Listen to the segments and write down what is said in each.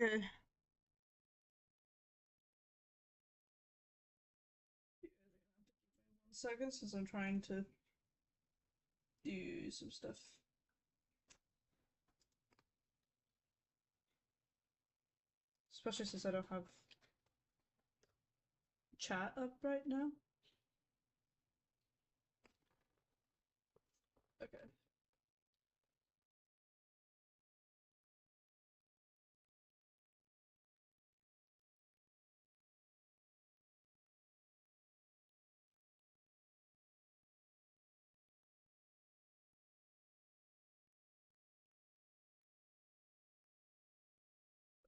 Okay. 1 second since I'm trying to do some stuff. Especially since I don't have chat up right now. Okay.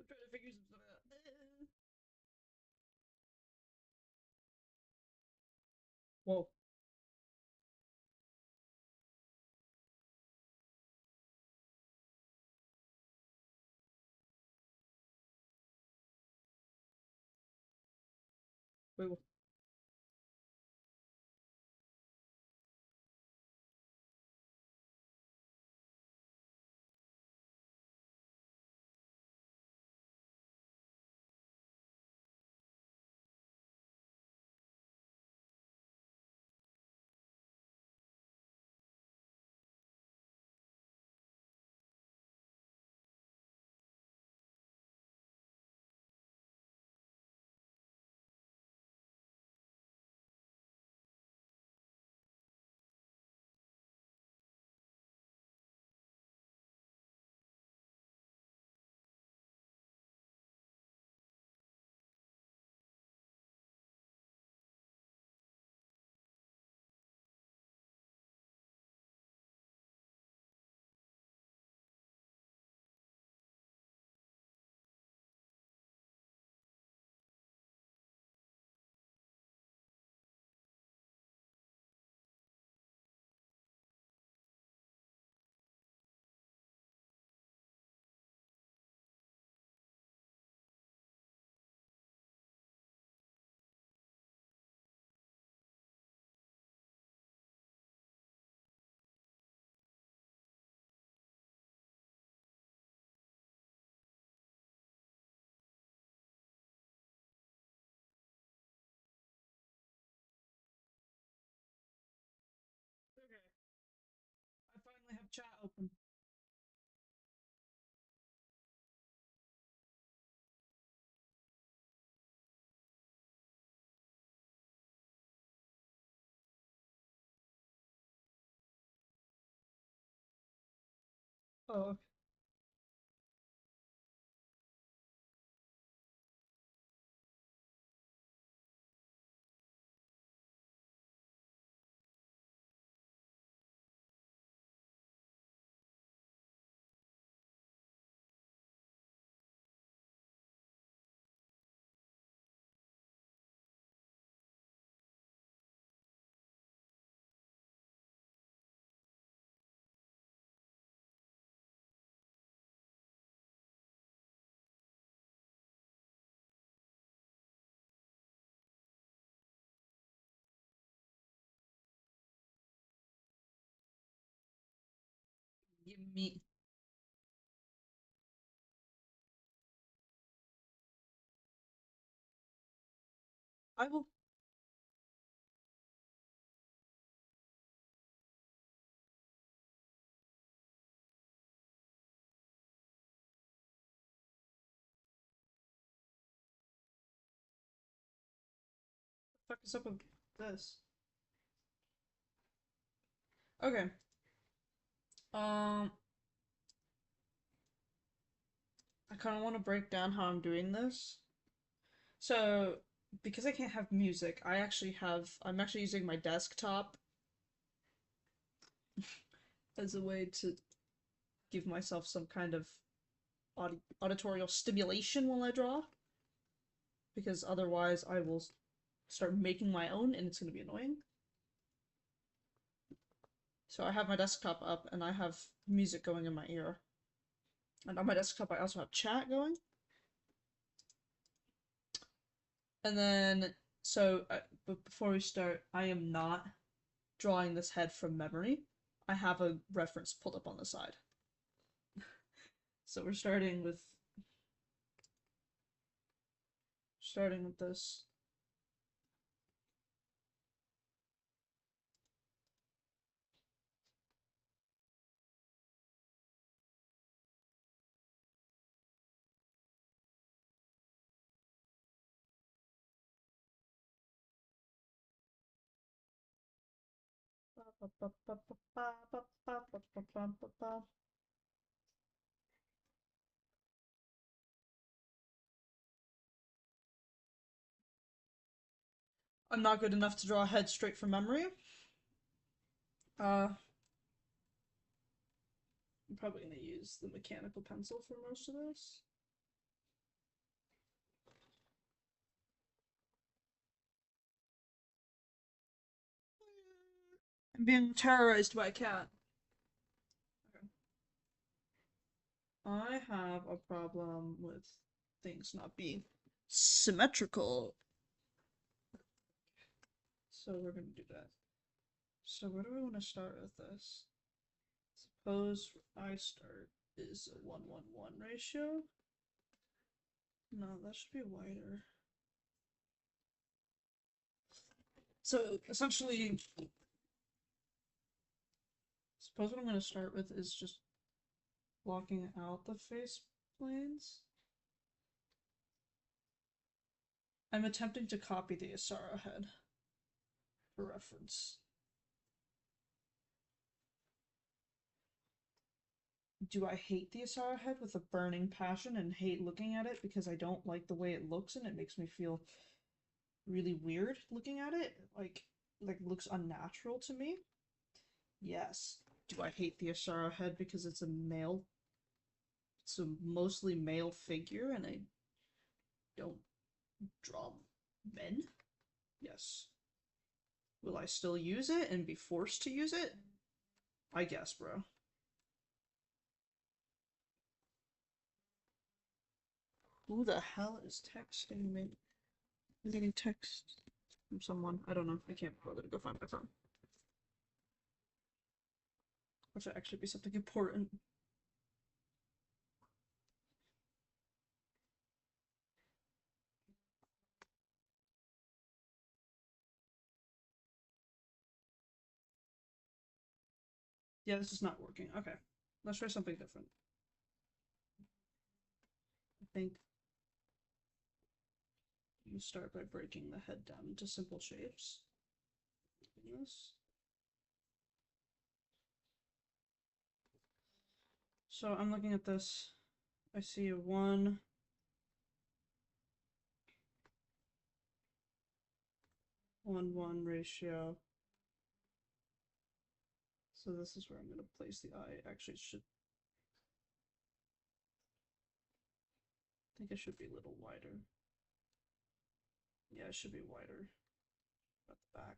I'm trying to figure some stuff out. Whoa. Wait, what? Okay. I finally have chat open. Oh, give me. I will fuck this up with this. Okay. Um, I kind of want to break down how I'm doing this. So, because I can't have music, I'm actually using my desktop as a way to give myself some kind of auditorial stimulation while I draw, because otherwise I will start making my own and it's going to be annoying. So I have my desktop up and I have music going in my ear. And on my desktop I also have chat going. And then, but before we start, I am not drawing this head from memory. I have a reference pulled up on the side. So we're starting with starting with this. I'm not good enough to draw a head straight from memory. I'm probably gonna use the mechanical pencil for most of this. I'm being terrorized by a cat. Okay. I have a problem with things not being symmetrical. So we're gonna do that. So where do I want to start with this? Suppose I start is a 1-1-1 ratio. No, that should be wider. So essentially, suppose what I'm going to start with is just blocking out the face planes. I'm attempting to copy the Isara head for reference. Do I hate the Isara head with a burning passion and hate looking at it because I don't like the way it looks and it makes me feel really weird looking at it? Like it looks unnatural to me? Yes. Do I hate the Isara head because it's a mostly male figure and I don't draw men? Yes. Will I still use it and be forced to use it? I guess, bro. Who the hell is texting me? I'm getting text from someone. I don't know. I can't bother to go find my phone. Or should actually be something important. Yeah, this is not working. Okay. Let's try something different. I think you start by breaking the head down into simple shapes. This. So I'm looking at this. I see a 1, 1-1 ratio. So this is where I'm going to place the eye. Actually, it should. I think it should be a little wider. Yeah, it should be wider at the back.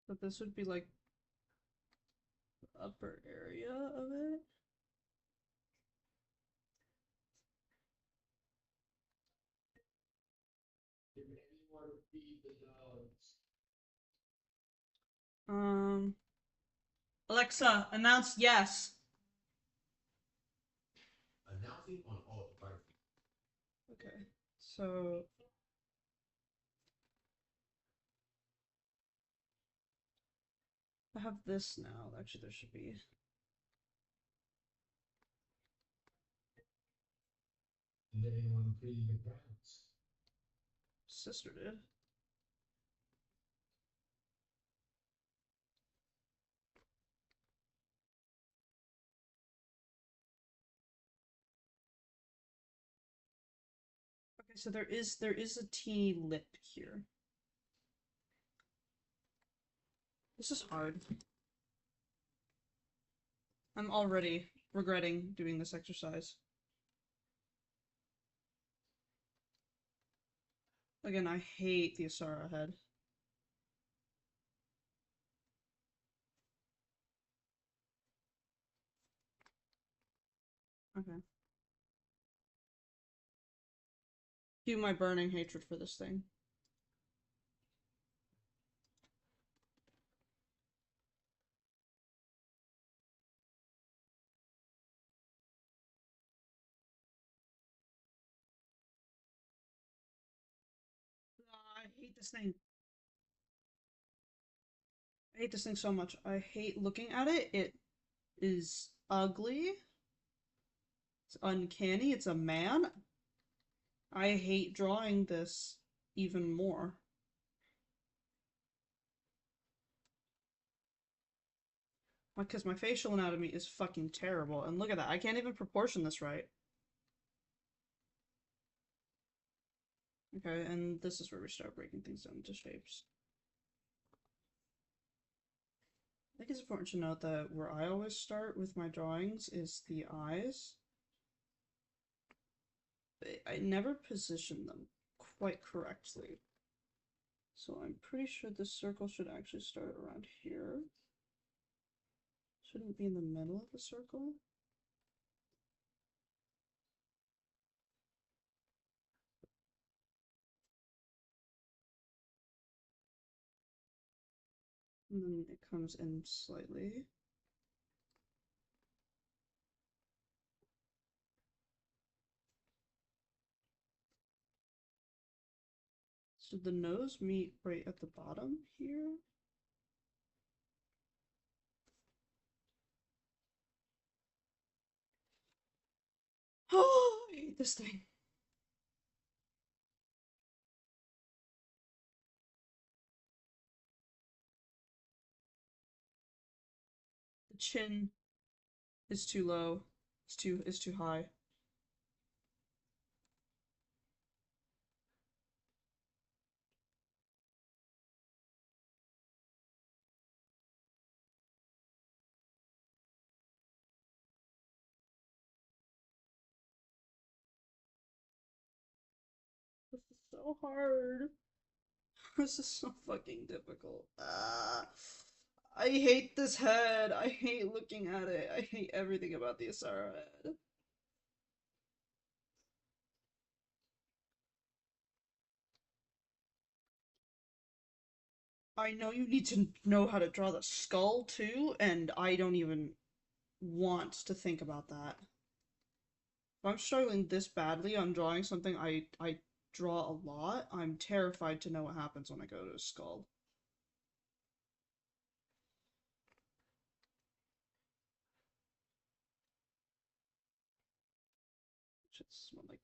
But this would be like the upper area of it. Alexa, announce yes. Announcing on all devices. Okay, so I have this now. Actually, there should be. Did anyone create the accounts? Sister did. Okay, so there is a teeny lip here. This is hard. I'm already regretting doing this exercise. Again, I hate the Isara head. Okay. Cue my burning hatred for this thing. hate this thing. I hate this thing so much. I hate looking at it. It is ugly. It's uncanny. It's a man. I hate drawing this even more. Because my facial anatomy is fucking terrible. And look at that. I can't even proportion this right. Okay, and this is where we start breaking things down into shapes. I think it's important to note that where I always start with my drawings is the eyes. I never position them quite correctly. So I'm pretty sure this circle should actually start around here. Shouldn't it be in the middle of the circle? And then it comes in slightly. So the nose meet right at the bottom here. Oh, I hate this thing. The chin is too low. It's too high. This is so hard. This is so fucking difficult. I hate this head. I hate looking at it. I hate everything about the Asara head. I know you need to know how to draw the skull too, and I don't even want to think about that. If I'm struggling this badly on drawing something I draw a lot, I'm terrified to know what happens when I go to a skull. Just like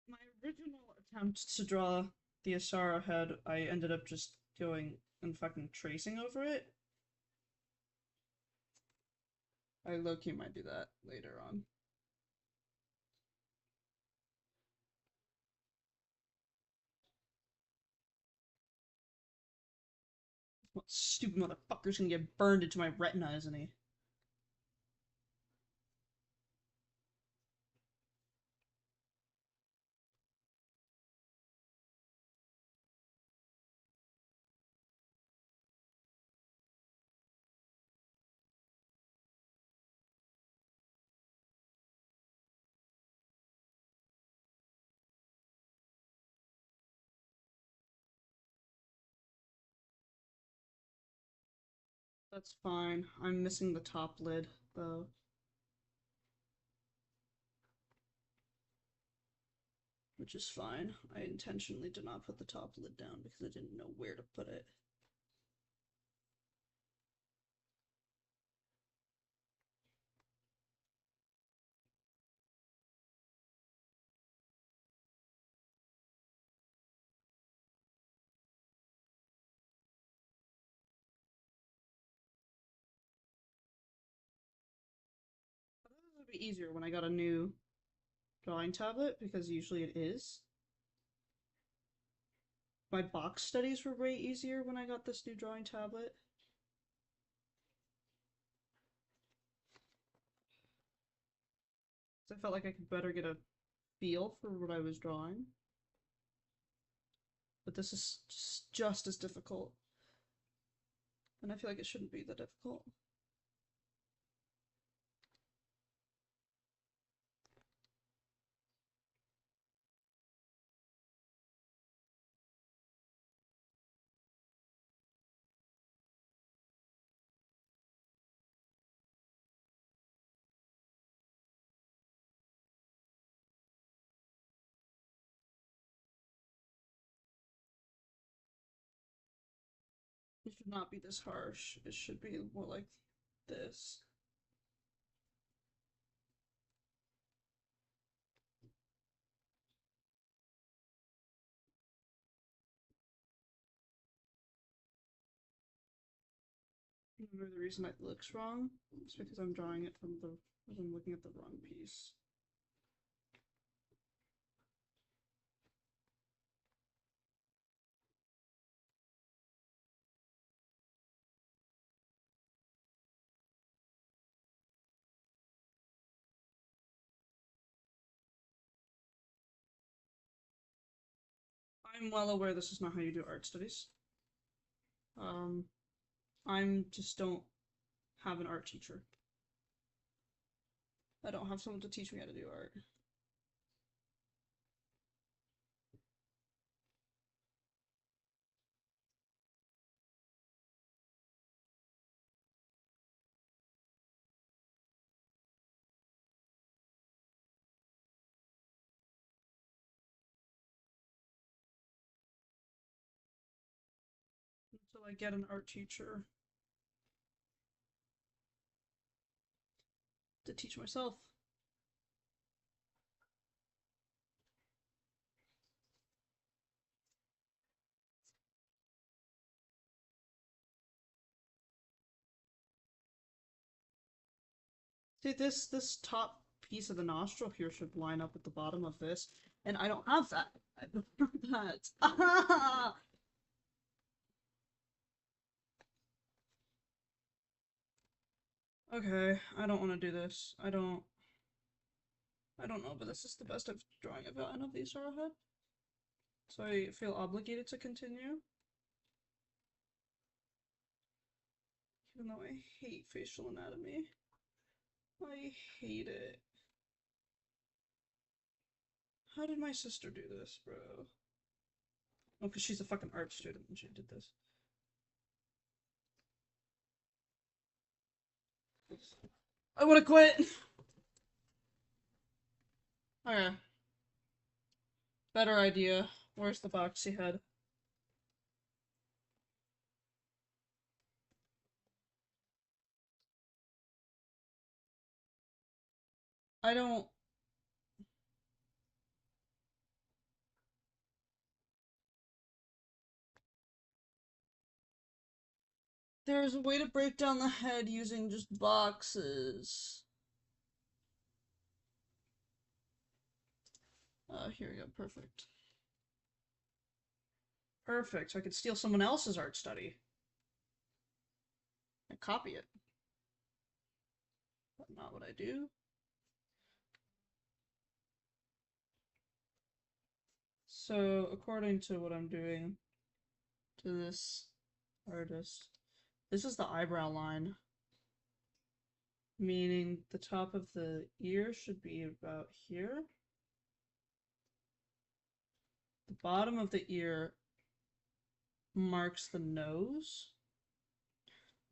my original attempt to draw the Asara head, I ended up just going and fucking tracing over it. I low-key might do that later on. What stupid motherfucker's gonna get burned into my retina, isn't he? That's fine. I'm missing the top lid, though. Which is fine. I intentionally did not put the top lid down because I didn't know where to put it. I thought this would be easier when I got a new drawing tablet because usually it is. My box studies were way easier when I got this new drawing tablet. I felt like I could better get a feel for what I was drawing. But this is just as difficult. And I feel like it shouldn't be that difficult. It should not be this harsh. It should be more like this. Remember the reason it looks wrong? It's because I'm drawing it from the, I'm looking at the wrong piece. I'm well aware this is not how you do art studies. I'm just don't have an art teacher. I don't have someone to teach me how to do art. Until I get an art teacher to teach myself. See, this top piece of the nostril here should line up with the bottom of this, and I don't have that. I don't have that. Okay, I don't want to do this. I don't know, but this is the best drawing I've gotten of the Isara head. So I feel obligated to continue. Even though I hate facial anatomy. I hate it. How did my sister do this, bro? Oh, because she's a fucking art student and she did this. I want to quit! Okay. Better idea. Where's the boxy head? I don't... There's a way to break down the head using just boxes. Here we go. Perfect. Perfect. So I could steal someone else's art study. And copy it. But not what I do. So, according to what I'm doing to this artist, this is the eyebrow line. Meaning the top of the ear should be about here. The bottom of the ear marks the nose.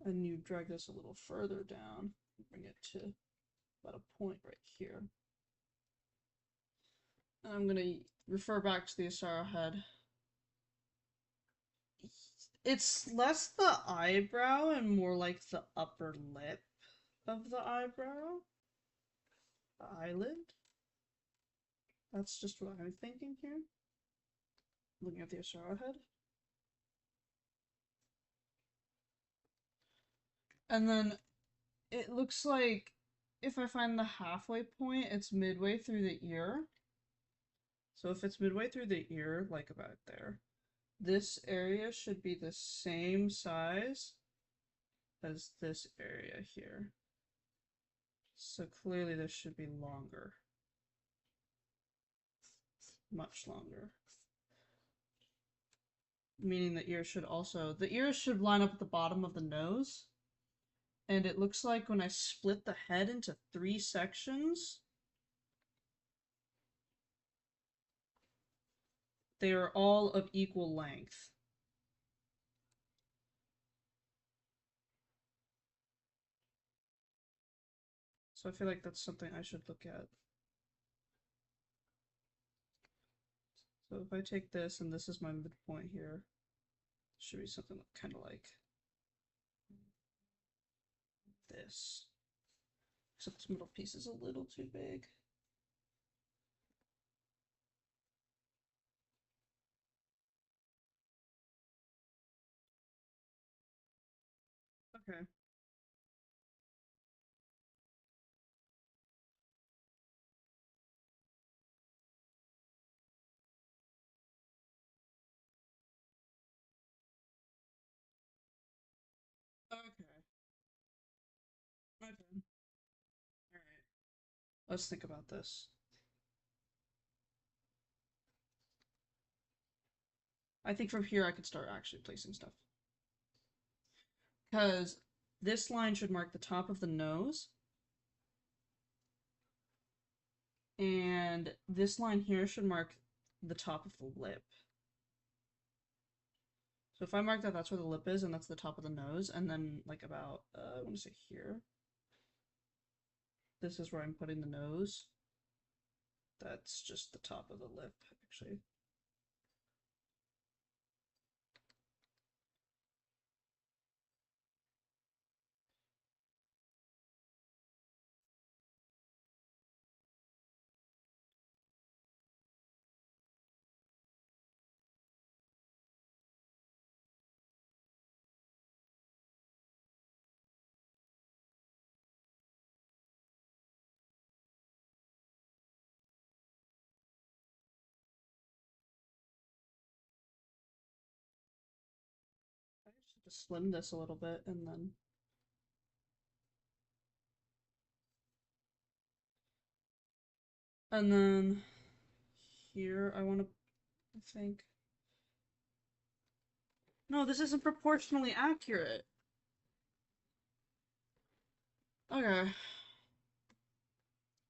And you drag this a little further down, bring it to about a point right here. And I'm going to refer back to the Isara head. It's less the eyebrow and more like the upper lip of the eyebrow. The eyelid. That's just what I'm thinking here. Looking at the Isara head. And then it looks like if I find the halfway point, it's midway through the ear. So if it's midway through the ear, like about there, this area should be the same size as this area here. So clearly this should be longer. Much longer. Meaning the ear should also, the ears should line up at the bottom of the nose. And it looks like when I split the head into 3 sections, they are all of equal length. So I feel like that's something I should look at. So if I take this and this is my midpoint here, it should be something kind of like this. Except this middle piece is a little too big. Okay. Okay. Okay. Alright. Let's think about this. I think from here I could start actually placing stuff. Because this line should mark the top of the nose. And this line here should mark the top of the lip. So if I mark that, that's where the lip is, and that's the top of the nose, and then like about, I want to say here. This is where I'm putting the nose. That's just the top of the lip, actually. I just have to slim this a little bit, and then... And then here I want to, I think... No, this isn't proportionally accurate. Okay.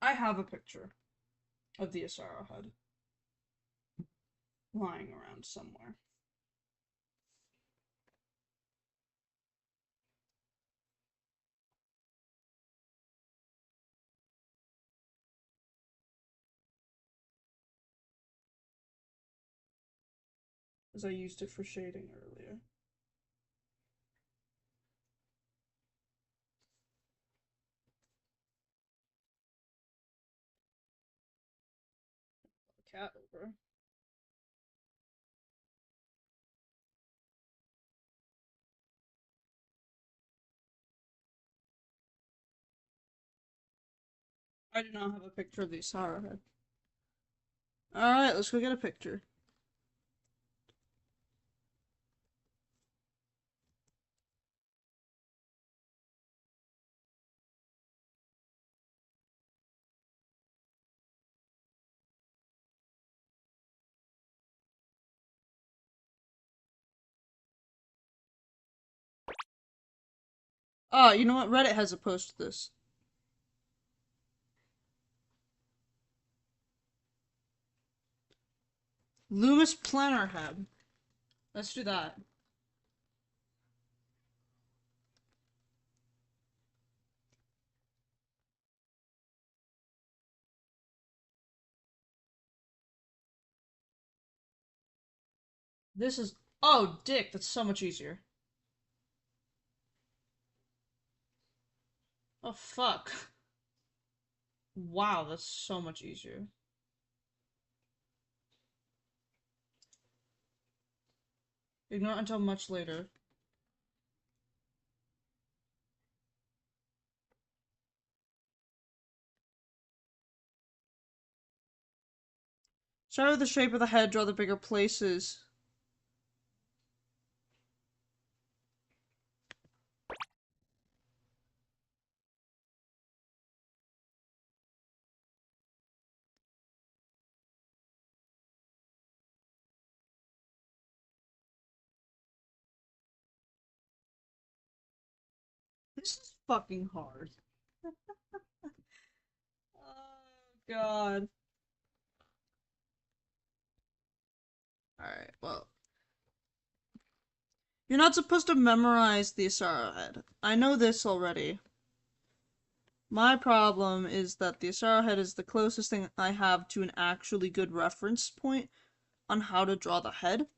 I have a picture of the Isara head lying around somewhere. As I used it for shading earlier. Cat over. I do not have a picture of the Isara head. Alright, let's go get a picture. Oh, you know what? Reddit has a post to this. Loomis Planner Head. Let's do that. This is... Oh, dick, that's so much easier. Oh, fuck. Wow, that's so much easier. Ignore until much later. Start with the shape of the head, draw the bigger places. This is fucking hard. Oh, God. Alright, well. You're not supposed to memorize the Isara head. I know this already. My problem is that the Isara head is the closest thing I have to an actually good reference point on how to draw the head.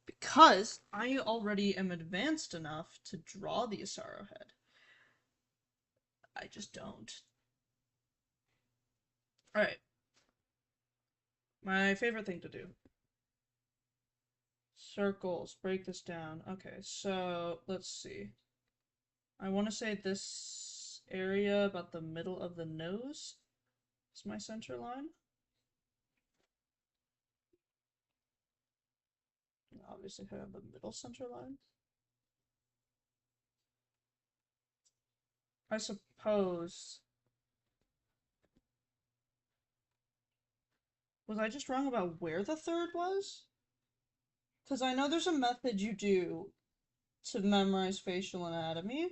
Because I already am advanced enough to draw the Isara head. I just don't. Alright. My favorite thing to do. Circles. Break this down. Okay, so let's see. I want to say this area about the middle of the nose is my center line. Obviously, I have the middle center line. I suppose. Was I just wrong about where the third was? Because I know there's a method you do to memorize facial anatomy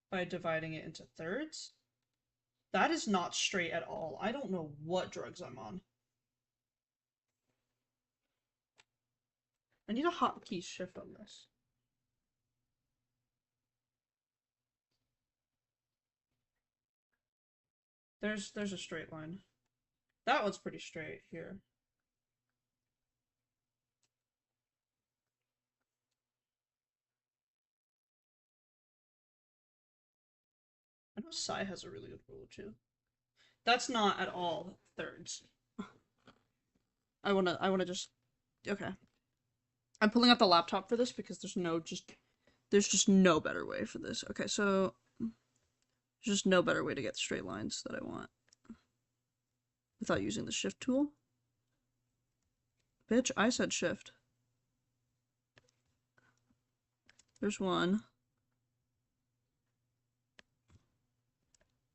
by dividing it into thirds. That is not straight at all. I don't know what drugs I'm on. I need a hotkey shift on this. There's a straight line. That one's pretty straight here. I know Psy has a really good rule too. That's not at all thirds. I wanna just okay. I'm pulling out the laptop for this because there's just no better way for this. Okay, so there's just no better way to get straight lines that I want without using the shift tool. Bitch, I said shift. There's one.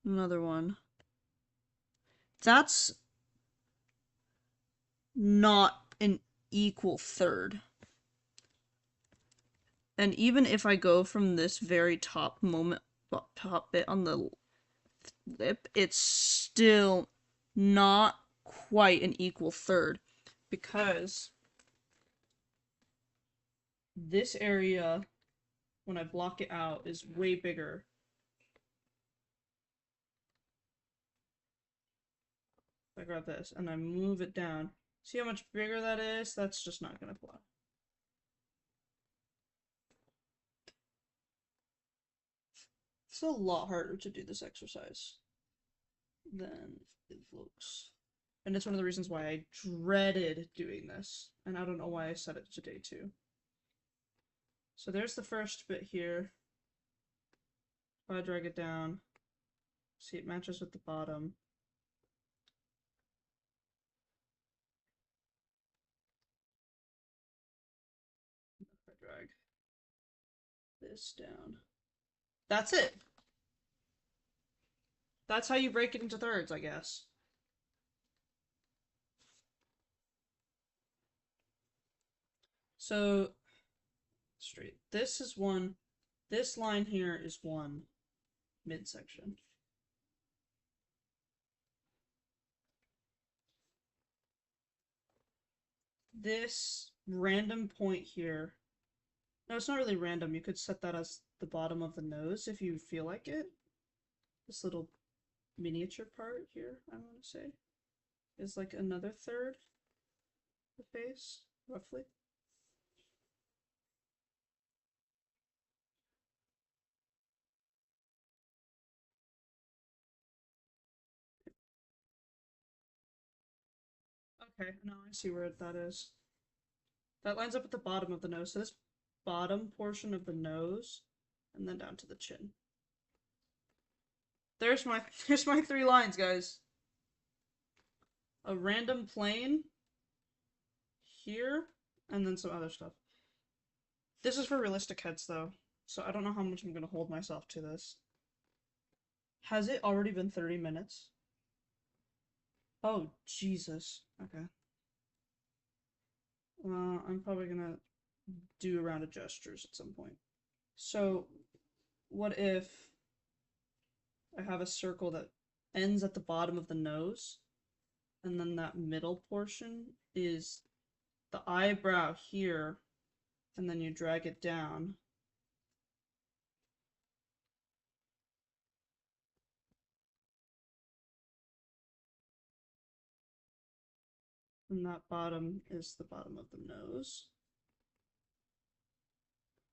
Another one. That's not an equal third. And even if I go from this very top bit on the lip, it's still not quite an equal third because this area, when I block it out, is way bigger. If I grab this and I move it down, see how much bigger that is? That's just not gonna fly. It's a lot harder to do this exercise than it looks. And it's one of the reasons why I dreaded doing this. And I don't know why I set it to day 2. So there's the first bit here. If I drag it down, see it matches with the bottom. If I drag this down. That's it. That's how you break it into thirds, I guess. So, straight. This is one. This line here is one midsection. This random point here. No, it's not really random. You could set that as the bottom of the nose if you feel like it. This little miniature part here, I want to say, is like another third of the face, roughly. Okay, now I see where that is. That lines up at the bottom of the nose. So this bottom portion of the nose, and then down to the chin. There's my 3 lines, guys. A random plane here, and then some other stuff. This is for realistic heads, though, so I don't know how much I'm gonna hold myself to this. Has it already been 30 minutes? Oh, Jesus. Okay. I'm probably gonna do a round of gestures at some point. So, what if I have a circle that ends at the bottom of the nose, and then that middle portion is the eyebrow here, and then you drag it down. And that bottom is the bottom of the nose.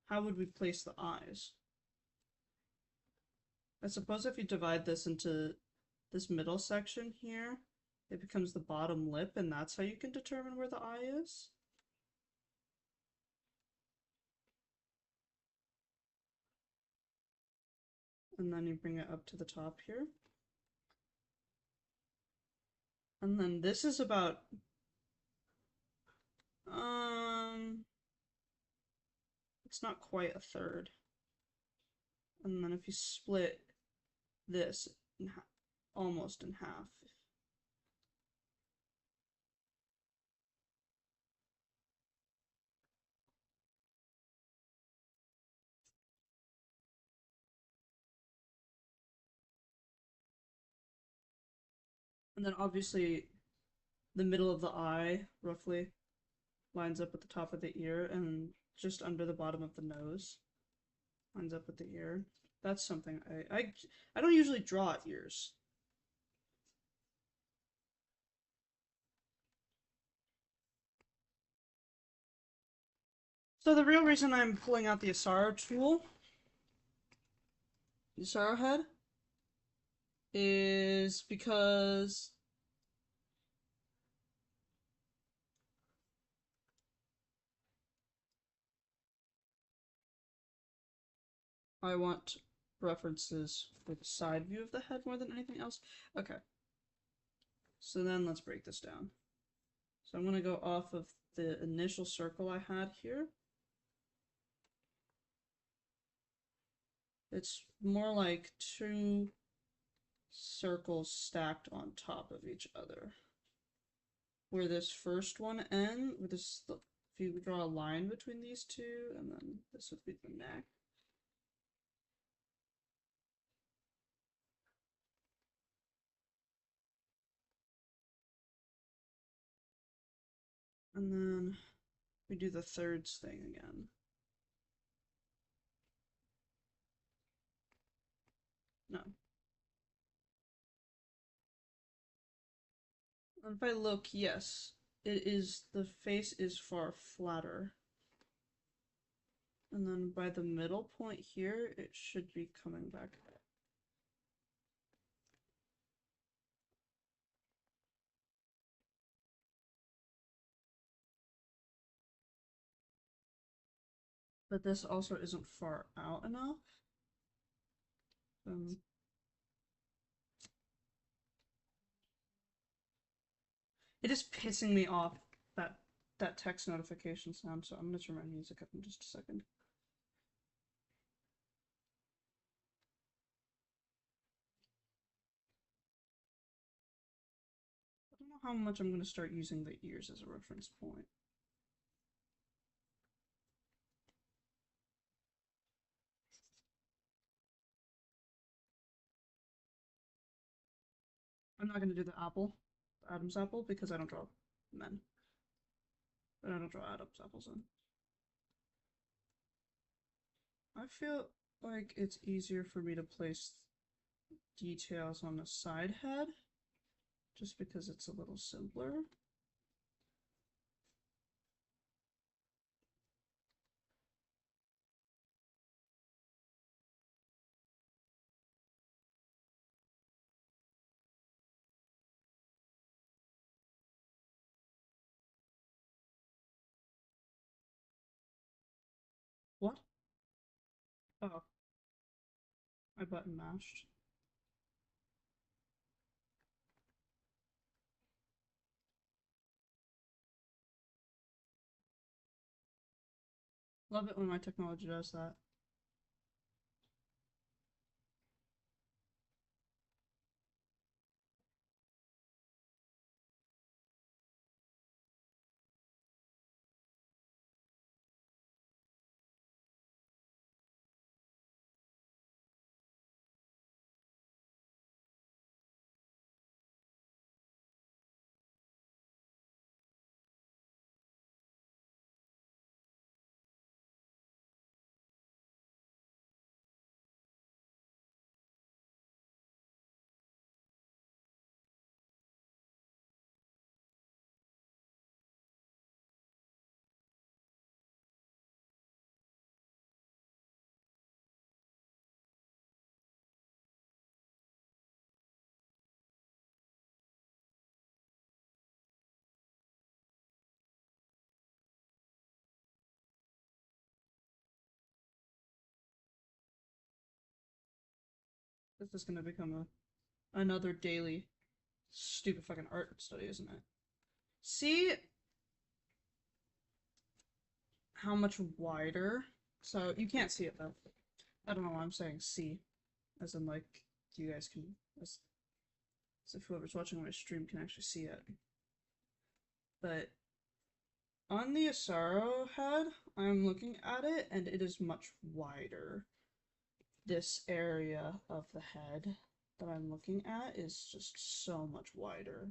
How would we place the eyes? I suppose if you divide this into this middle section here, it becomes the bottom lip, and that's how you can determine where the eye is. And then you bring it up to the top here. And then this is about, it's not quite a third. And then if you split this in almost in half. And then obviously the middle of the eye, roughly, lines up with the top of the ear, and just under the bottom of the nose lines up with the ear. That's something I don't usually draw ears. So the real reason I'm pulling out the Isaro tool, the Isaro head, is because I want references for the side view of the head more than anything else. Okay. So then let's break this down. So I'm going to go off of the initial circle I had here. It's more like two circles stacked on top of each other. Where this first one ends, if you draw a line between these two, and then this would be the neck. And then we do the thirds thing again. No. And if I look, yes, the face is far flatter. And then by the middle point here, it should be coming back up. But this also isn't far out enough. It is pissing me off, that text notification sound, so I'm gonna turn my music up in just a second. I don't know how much I'm gonna start using the ears as a reference point. I'm not gonna do the Adam's apple, because I don't draw men. But I don't draw Adam's apples in. I feel like it's easier for me to place details on the side head, just because it's a little simpler. What? Oh, I button mashed. Love it when my technology does that. This is gonna become another daily stupid fucking art study, isn't it? See how much wider? So you can't see it though. I don't know why I'm saying see. As in like you guys can as if whoever's watching my stream can actually see it. But on the Asaro head, I'm looking at it and it is much wider. This area of the head that I'm looking at is just so much wider.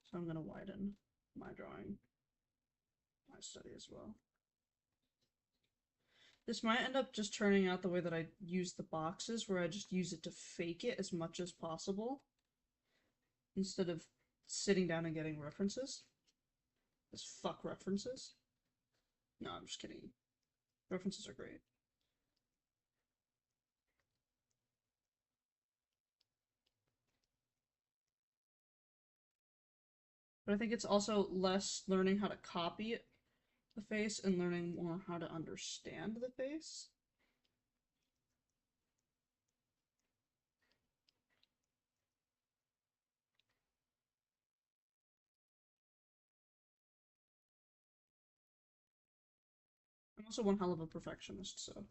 So I'm gonna widen my drawing, my study as well. This might end up just turning out the way that I use the boxes, where I just use it to fake it as much as possible, instead of sitting down and getting references. Just fuck references. No, I'm just kidding. References are great. But I think it's also less learning how to copy the face and learning more how to understand the face. I'm also one hell of a perfectionist, so.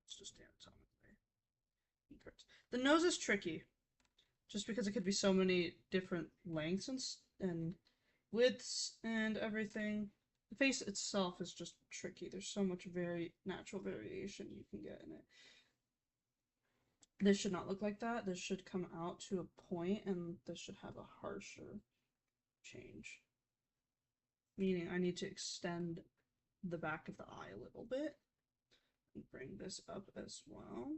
It's just anatomically incorrect. The nose is tricky, just because it could be so many different lengths and widths and everything. The face itself is just tricky. There's so much very natural variation you can get in it. This should not look like that. This should come out to a point, and this should have a harsher change. Meaning I need to extend the back of the eye a little bit and bring this up as well.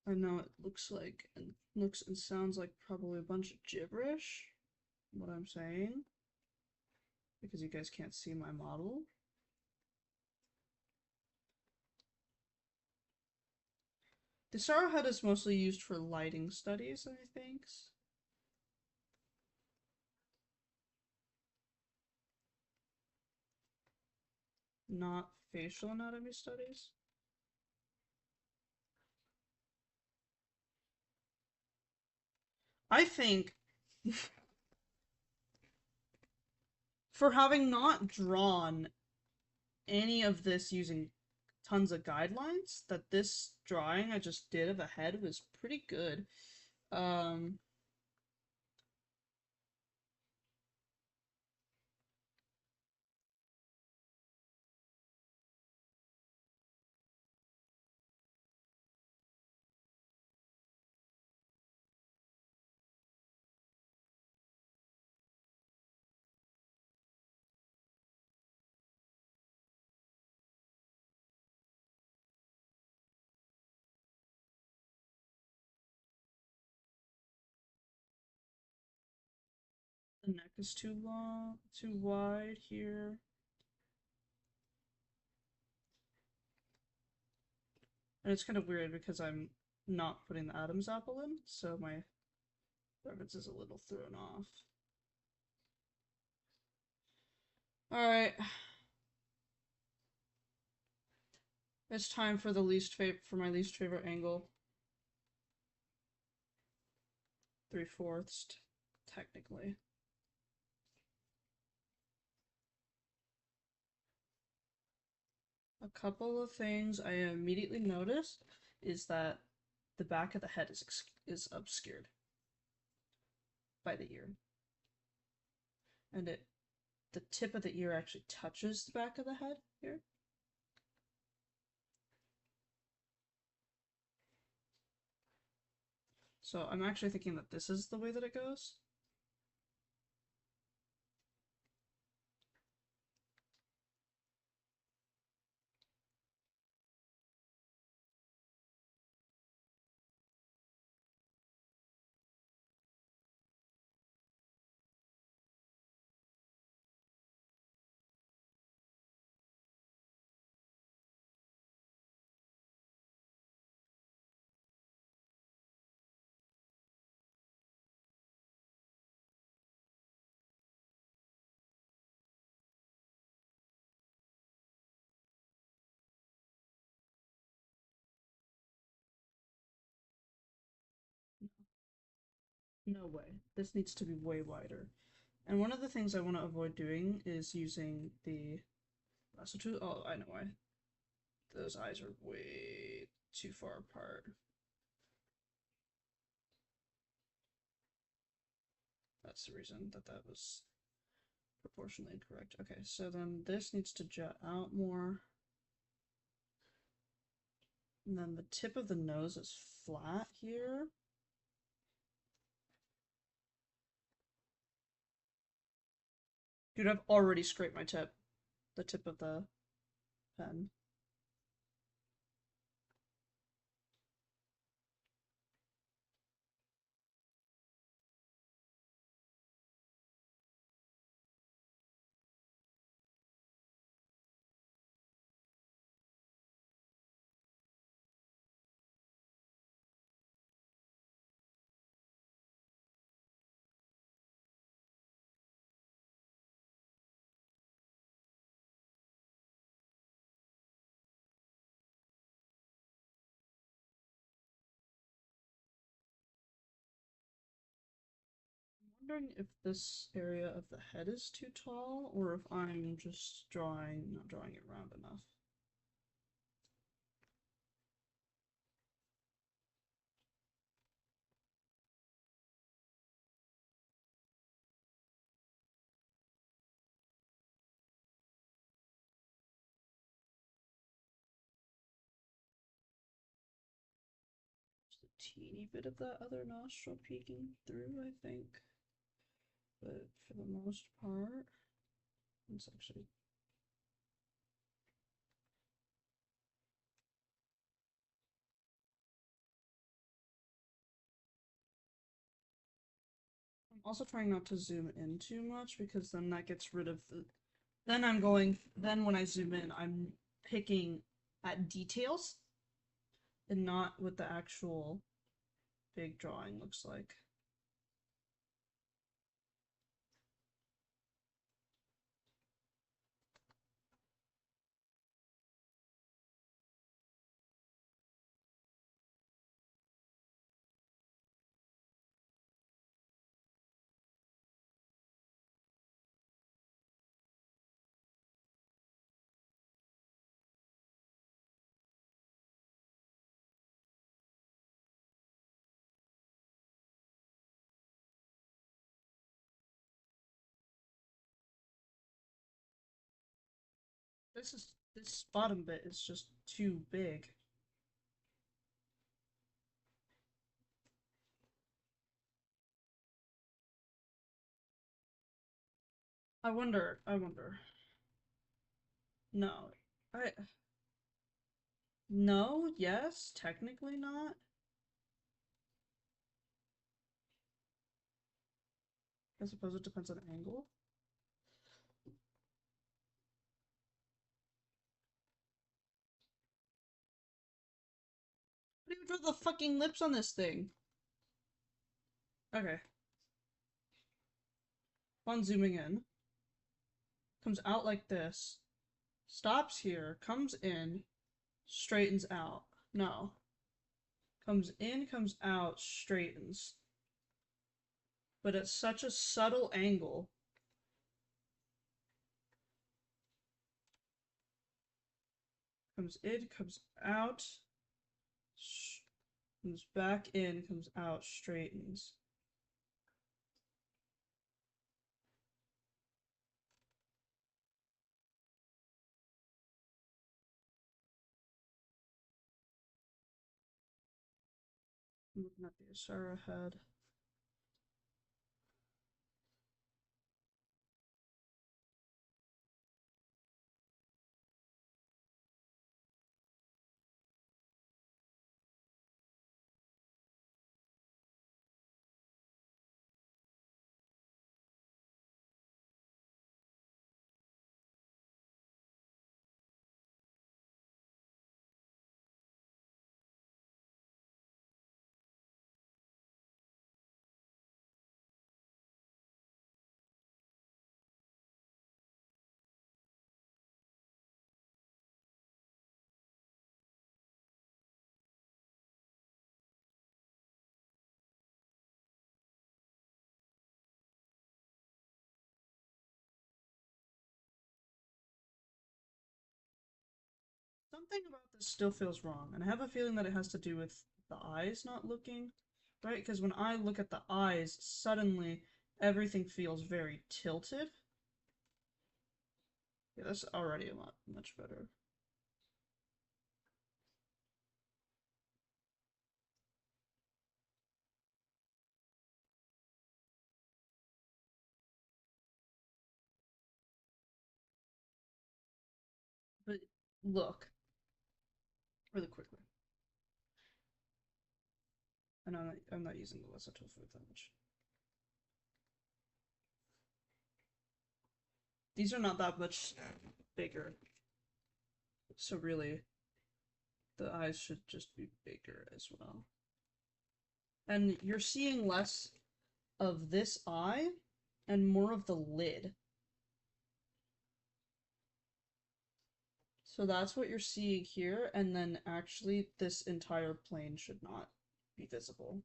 I know it looks like and looks and sounds like probably a bunch of gibberish, what I'm saying, because you guys can't see my model. The Sorrow Head is mostly used for lighting studies, I think. Not facial anatomy studies. I think for having not drawn any of this using tons of guidelines, that this drawing I just did of a head was pretty good. The neck is too long, too wide here. And it's kind of weird because I'm not putting the Adam's apple in, so my reference is a little thrown off. Alright. It's time for my least favorite angle. 3/4, technically. A couple of things I immediately noticed is that the back of the head is obscured by the ear. And the tip of the ear actually touches the back of the head here. So I'm actually thinking that this is the way that it goes. No way. This needs to be way wider. And one of the things I want to avoid doing is using the lasso tool. Oh, I know why. Those eyes are way too far apart. That's the reason that that was proportionally incorrect. Okay, so then this needs to jut out more. And then the tip of the nose is flat here. Dude, I've already scraped my tip. The tip of the pen. I'm wondering if this area of the head is too tall, or if I'm just not drawing it round enough. Just a teeny bit of that other nostril peeking through, I think. But for the most part, it's actually I'm also trying not to zoom in too much because then that gets rid of the then when I zoom in, I'm picking at details and not what the actual big drawing looks like. This bottom bit is just too big. I wonder. No. I No, yes, technically not. I suppose it depends on angle. How do you draw the fucking lips on this thing? Okay. On zooming in. Comes out like this. Stops here, comes in, straightens out. No. Comes in, comes out, straightens. But at such a subtle angle. Comes in, comes out, comes back in, comes out, straightens. I'm looking at the Asura head. something about this still feels wrong, and I have a feeling that it has to do with the eyes not looking right, because when I look at the eyes, suddenly everything feels very tilted. Yeah, that's already a lot much better. But look, really quickly. And I'm not using the lesser tofu that much. These are not that much bigger. So really, the eyes should just be bigger as well. And you're seeing less of this eye and more of the lid. So that's what you're seeing here, and then actually this entire plane should not be visible.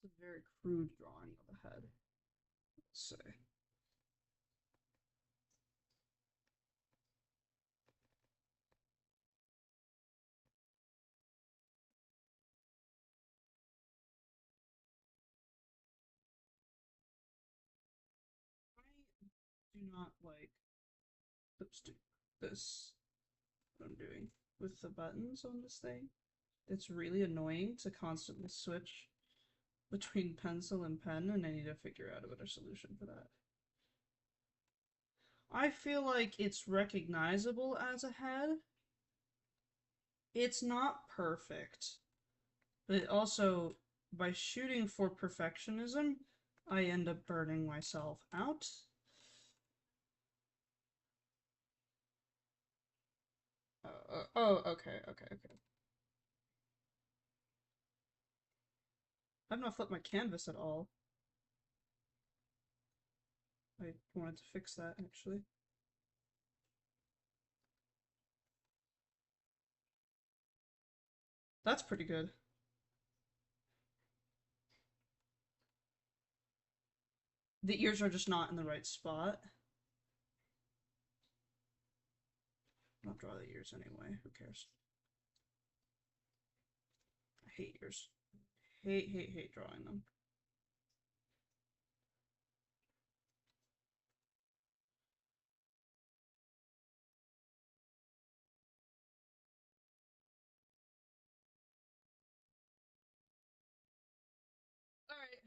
It's a very crude drawing of the head, let's say. I do not like this, what I'm doing with the buttons on this thing. It's really annoying to constantly switch between pencil and pen, and I need to figure out a better solution for that. I feel like it's recognizable as a head. It's not perfect, but it also, by shooting for perfectionism, I end up burning myself out. Oh, okay. I've not flipped my canvas at all. I wanted to fix that, actually. That's pretty good. The ears are just not in the right spot. I'll draw the ears anyway, who cares? I hate ears. Hate drawing them. Alright.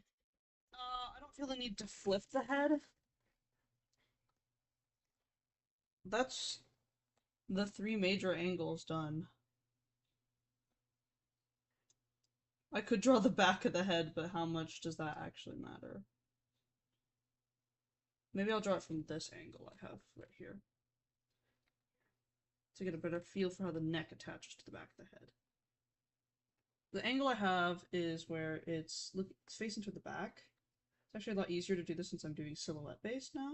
I don't feel the need to flip the head. That's the three major angles done. I could draw the back of the head, but how much does that actually matter? Maybe I'll draw it from this angle I have right here, to get a better feel for how the neck attaches to the back of the head. The angle I have is where it's facing to the back. It's actually a lot easier to do this since I'm doing silhouette based now.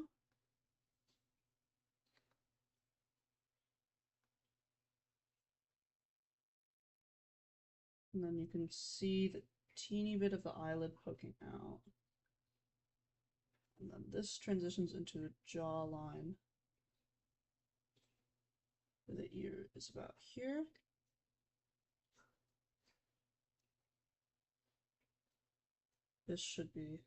And then you can see the teeny bit of the eyelid poking out. And then this transitions into the jawline. The ear is about here. This should be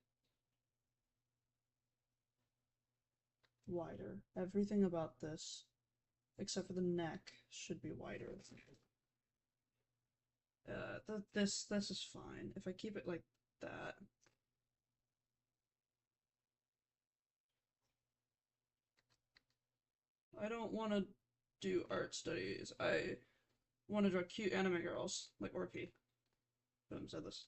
wider. Everything about this, except for the neck, should be wider. This is fine. If I keep it like that. I don't want to do art studies. I want to draw cute anime girls, like Orky. Boom, said this.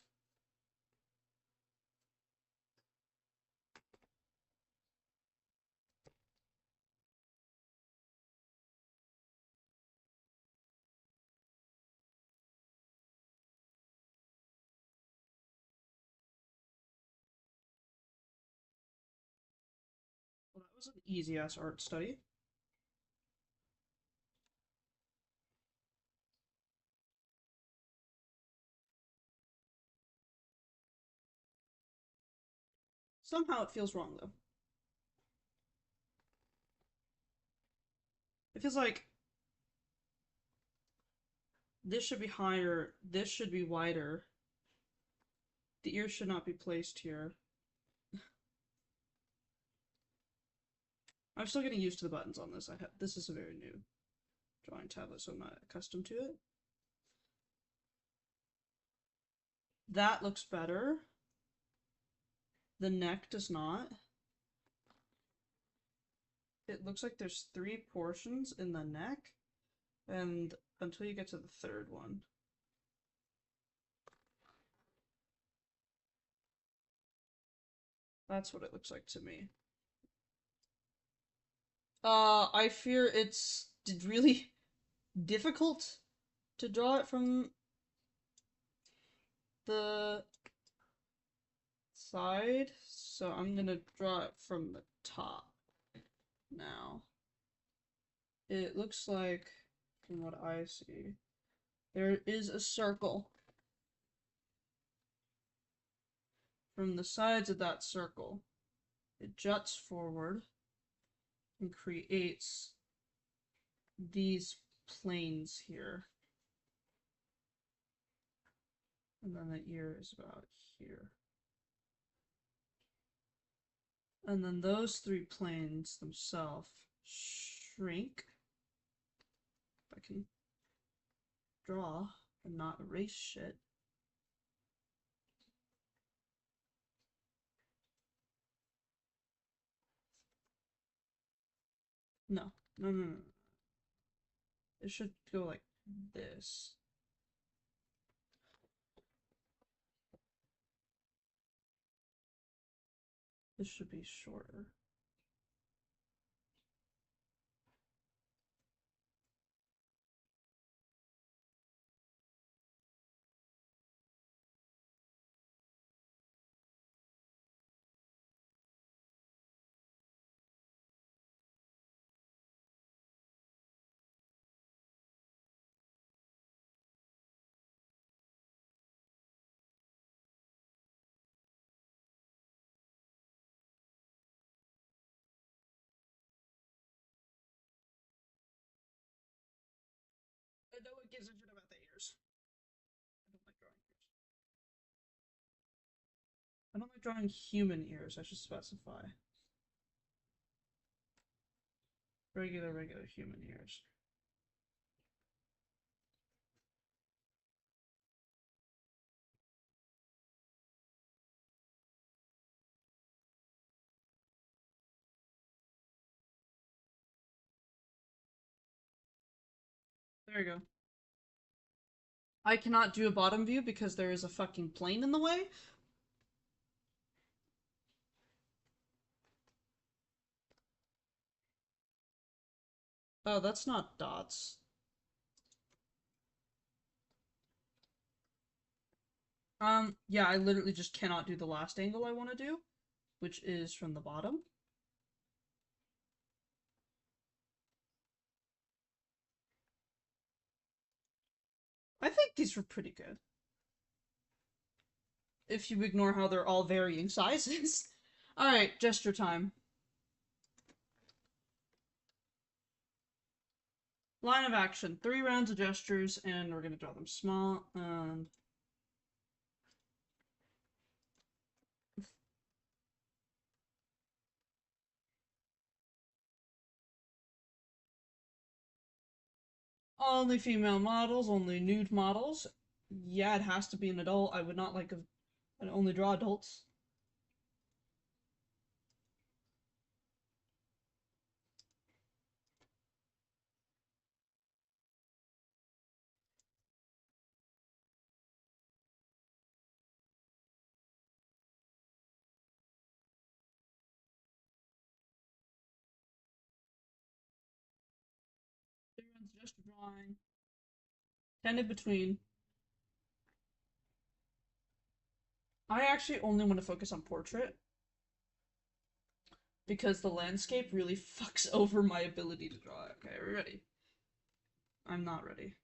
was an easy-ass art study. Somehow it feels wrong, though. It feels like this should be higher, this should be wider. The ears should not be placed here. I'm still getting used to the buttons on this. This is a very new drawing tablet, so I'm not accustomed to it. That looks better. The neck does not. It looks like there's 3 portions in the neck, and until you get to the 3rd one. That's what it looks like to me. I fear it's really difficult to draw it from the side, so I'm gonna draw it from the top now. It looks like, from what I see, there is a circle. From the sides of that circle, it juts forward and creates these planes here. And then the ear is about here. And then those 3 planes themselves shrink. If I can draw and not erase shit. No. It should go like this. This should be shorter. I know it gives a shit about the ears. I don't like drawing ears. I don't like drawing human ears, I should specify. Regular human ears. There you go. I cannot do a bottom view because there is a fucking plane in the way. Oh, that's not dots. Yeah, I literally just cannot do the last angle I want to do, which is from the bottom. I think these were pretty good. If you ignore how they're all varying sizes. Alright, gesture time. Line of action. 3 rounds of gestures, and we're gonna draw them small, and... Only female models, only nude models. Yeah, it has to be an adult. I would not like an only draw adults. Everyone's just drawing. 10 in between. I actually only want to focus on portrait. because the landscape really fucks over my ability to draw. Okay, are we ready? I'm not ready.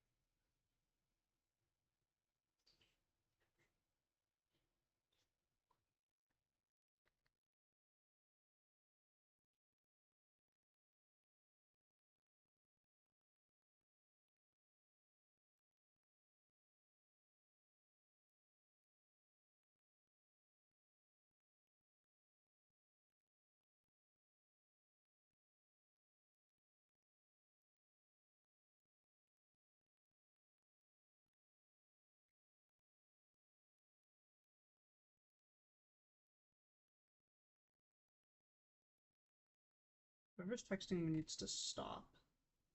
Whoever's texting me needs to stop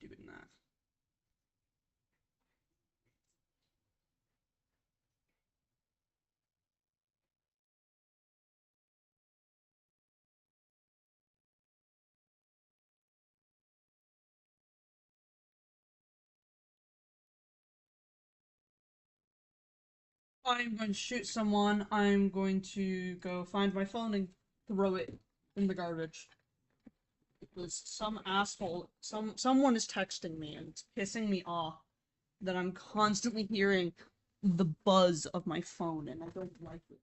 doing that. I'm going to shoot someone. I'm going to go find my phone and throw it in the garbage. Because some asshole, someone is texting me and it's pissing me off that I'm constantly hearing the buzz of my phone and I don't like it.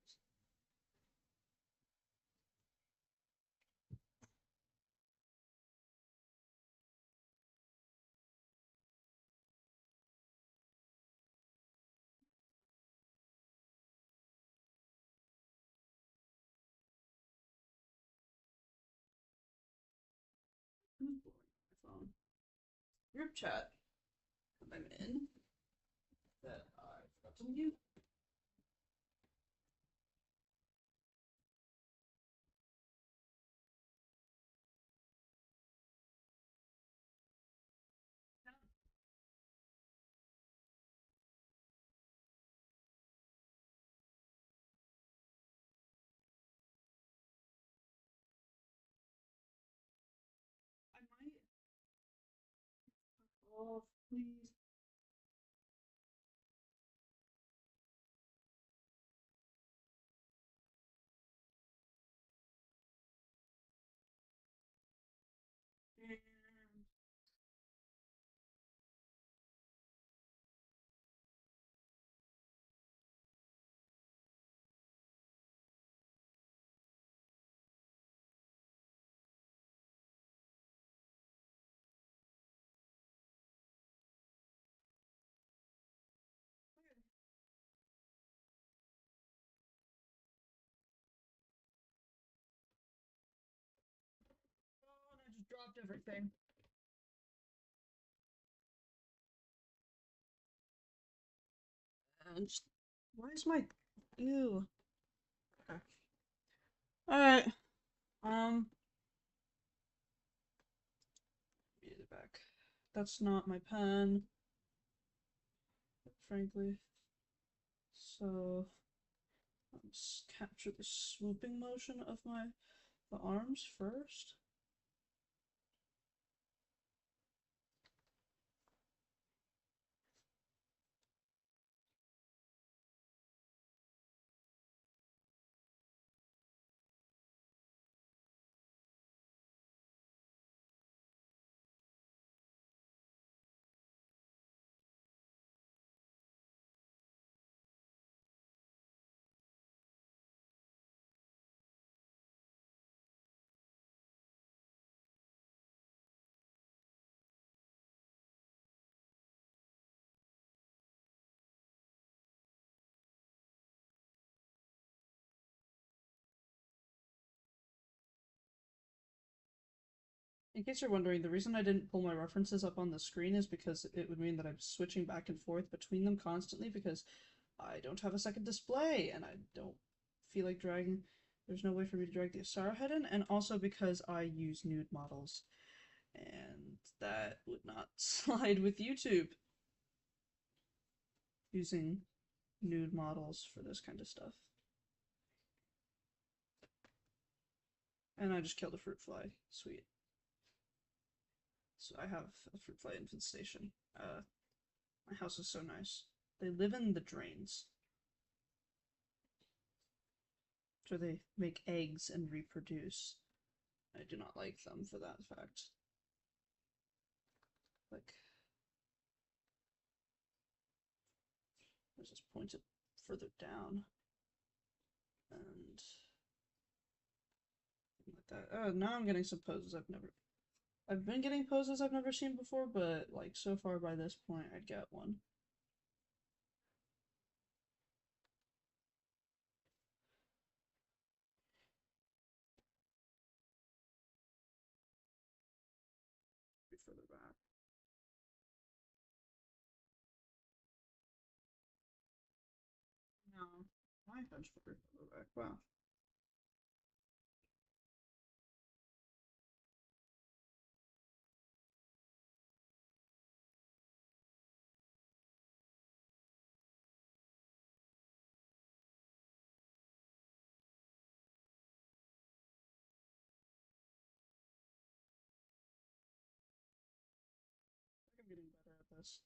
Who's blowing my phone? Group chat. I'm in. That I forgot to mute. I might. Oh, please. Oh, and I just dropped everything. And just, why is my ew? Okay. All right. Get it back. That's not my pen, frankly. So let's capture the swooping motion of the arms first. In case you're wondering, the reason I didn't pull my references up on the screen is because it would mean that I'm switching back and forth between them constantly because I don't have a second display and I don't feel like dragging. There's no way for me to drag the Asara head in, and also because I use nude models, and that would not slide with YouTube using nude models for this kind of stuff. And I just killed a fruit fly. Sweet. So I have a fruit fly infestation. My house is so nice. They live in the drains. So they make eggs and reproduce. I do not like them for that fact. Like, let's just point it further down. And like that. Oh, now I'm getting some poses I've been getting poses I've never seen before, but like so far by this point I'd get one. Be further back. No, my bench further back. Wow. I'm getting better at this.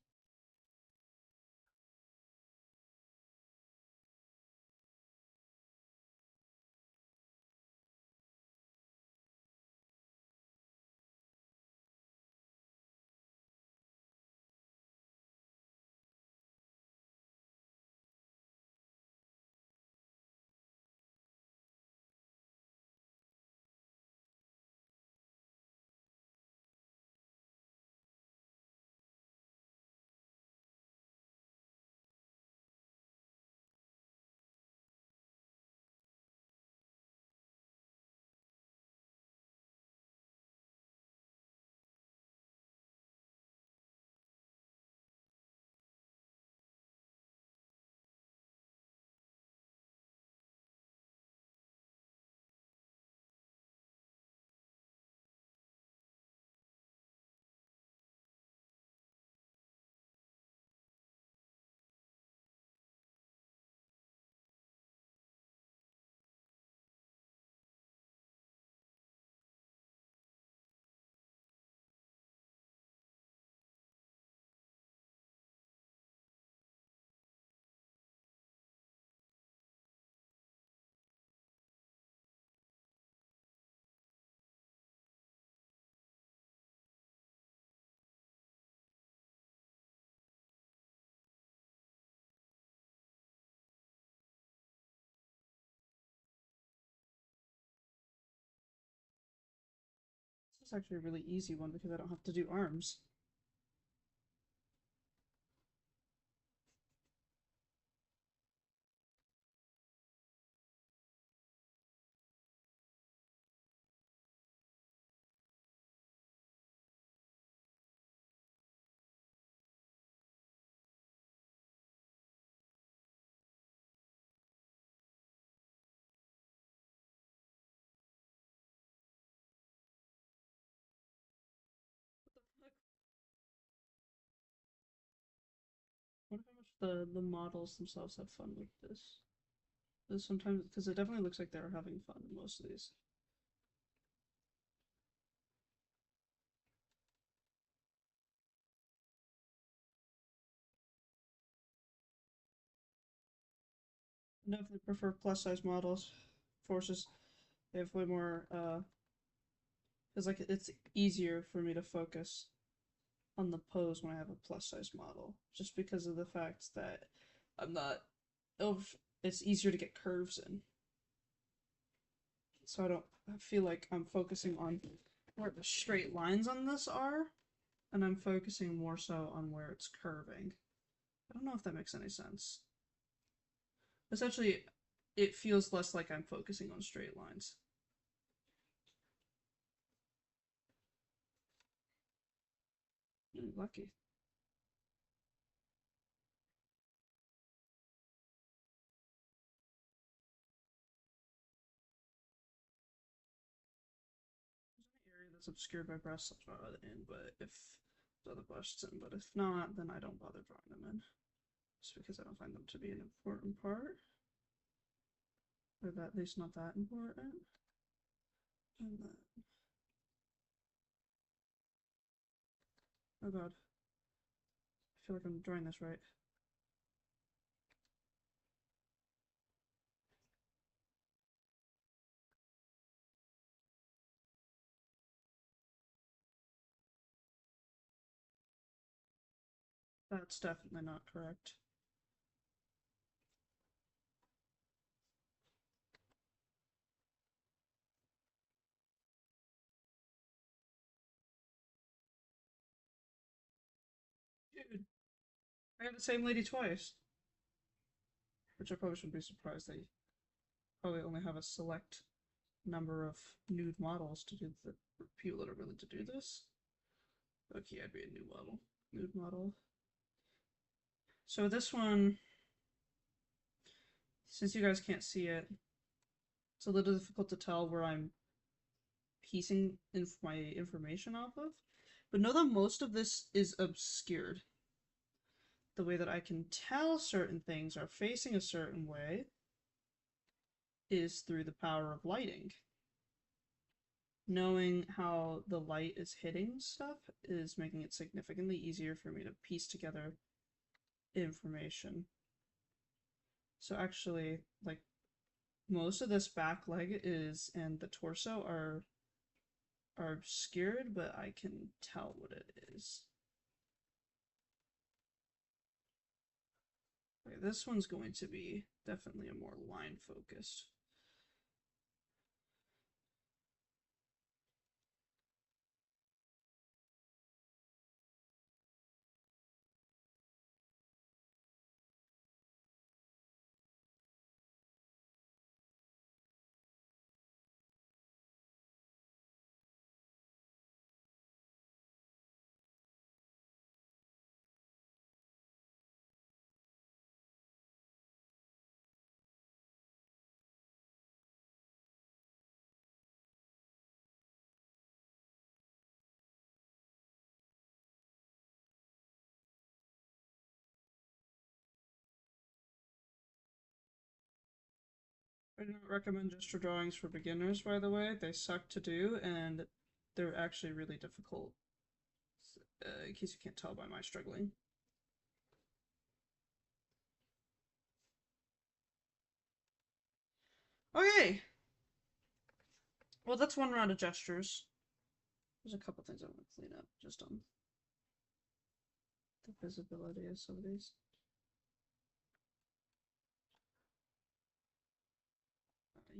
This is actually a really easy one because I don't have to do arms. I wonder how much the models themselves had fun with this. Sometimes, because it definitely looks like they were having fun in most of these. I definitely prefer plus size models. Forces, they have way more, because like it's easier for me to focus on the pose when I have a plus size model, just because of the fact that I'm not, oh, it's easier to get curves in. So I feel like I'm focusing on where the straight lines on this are, and I'm focusing more so on where it's curving. I don't know if that makes any sense. Essentially, it feels less like I'm focusing on straight lines. Lucky. Area that's obscured by breasts, I'll draw it in, but if the other busts in, but if not, then I don't bother drawing them in. Just because I don't find them to be an important part. Or at least not that important. And then, oh god. I feel like I'm drawing this right. That's definitely not correct. Dude, I got the same lady twice. Which I probably shouldn't be surprised they probably only have a select number of nude models to do the people that are willing to do this. Okay, I'd be a new model. Nude model. So this one, since you guys can't see it, it's a little difficult to tell where I'm piecing my information off of. But know that most of this is obscured. The way that I can tell certain things are facing a certain way is through the power of lighting. Knowing how the light is hitting stuff is making it significantly easier for me to piece together information. So actually, like, most of this back leg is and the torso are obscured, but I can tell what it is. Okay, this one's going to be definitely a more line focused. I do not recommend gesture drawings for beginners, by the way. They suck to do, and they're actually really difficult, in case you can't tell by my struggling. Okay! Well, that's one round of gestures. There's a couple things I want to clean up, just on the visibility of some of these.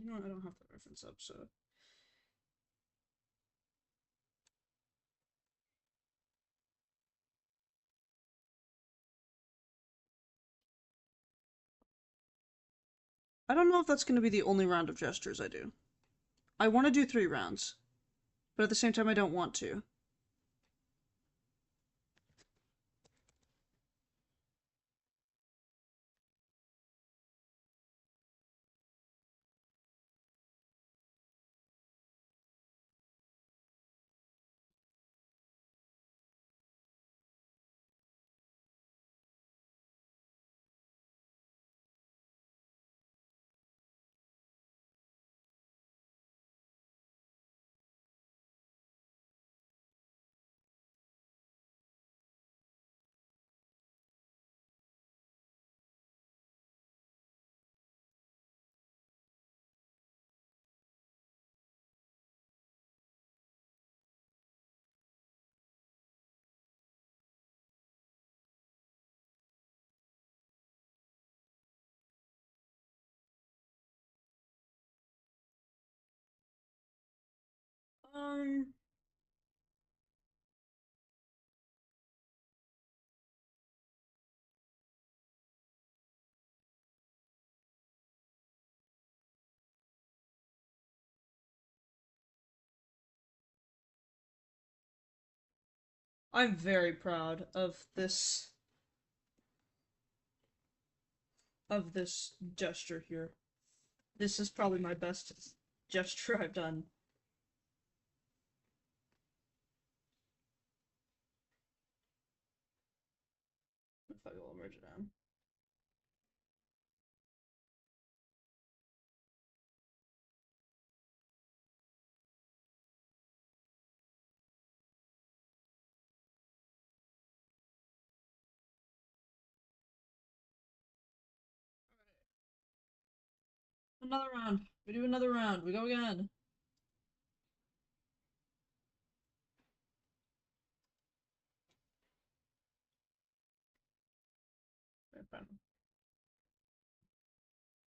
You know what, I don't have the reference up, so... I don't know if that's going to be the only round of gestures I do. I want to do 3 rounds, but at the same time I don't want to. Um... I'm very proud of this gesture here. This is probably my best gesture I've done. If I will merge it down. Another round. We do another round. We go again.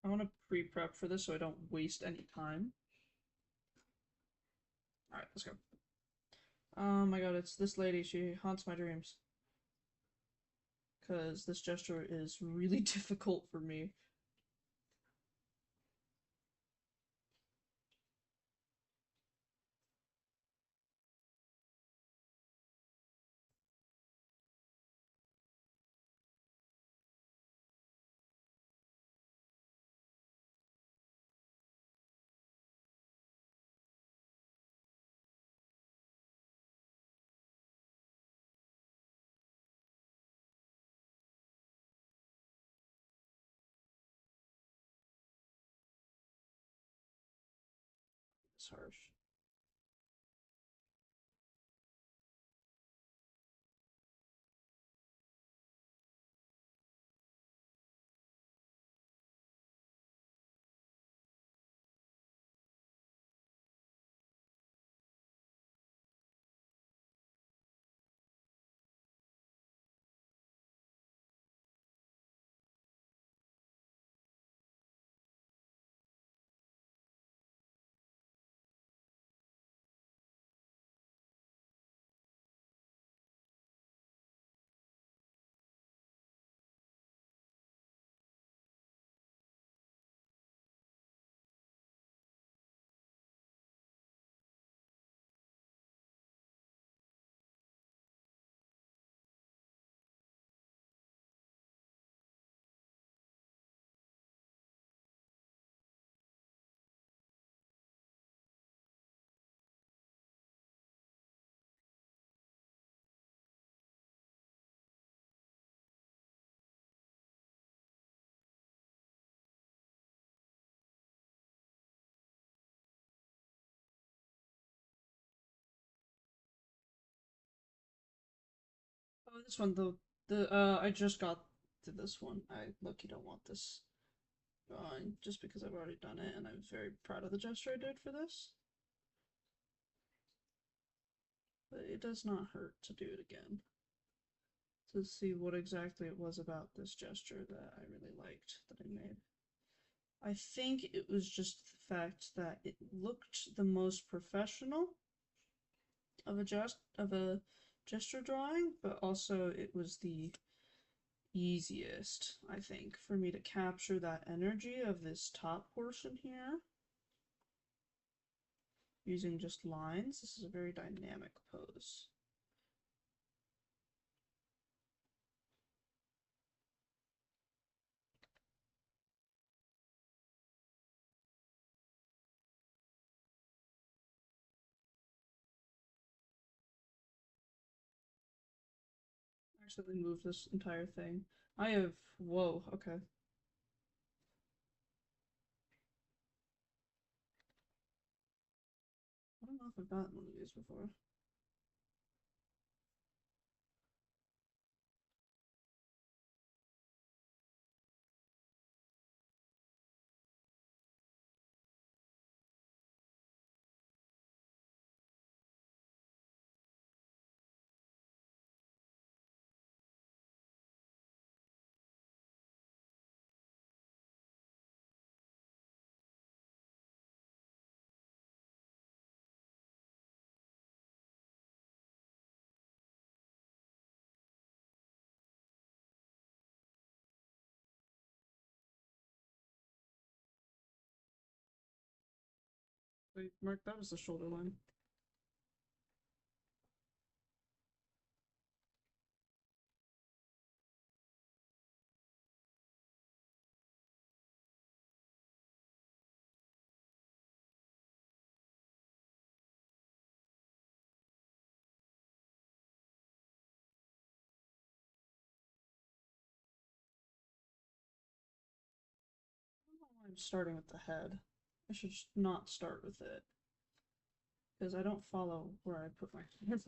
I want to pre-prep for this so I don't waste any time. Alright, let's go. Oh my god, it's this lady. She haunts my dreams. Because this gesture is really difficult for me. It's harsh. Oh, this one, I just got to this one. Look, you don't want this drawing just because I've already done it, and I'm very proud of the gesture I did for this. But it does not hurt to do it again. To see what exactly it was about this gesture that I really liked that I made. I think it was just the fact that it looked the most professional of a gesture drawing, but also it was the easiest, I think, for me to capture that energy of this top portion here using just lines. This is a very dynamic pose. Actually move this entire thing. I have, whoa, okay. I don't know if I've gotten one of these before. Wait, Mark, that was the shoulder line. I don't know why I'm starting with the head. I should just not start with it. Because I don't follow where I put my head.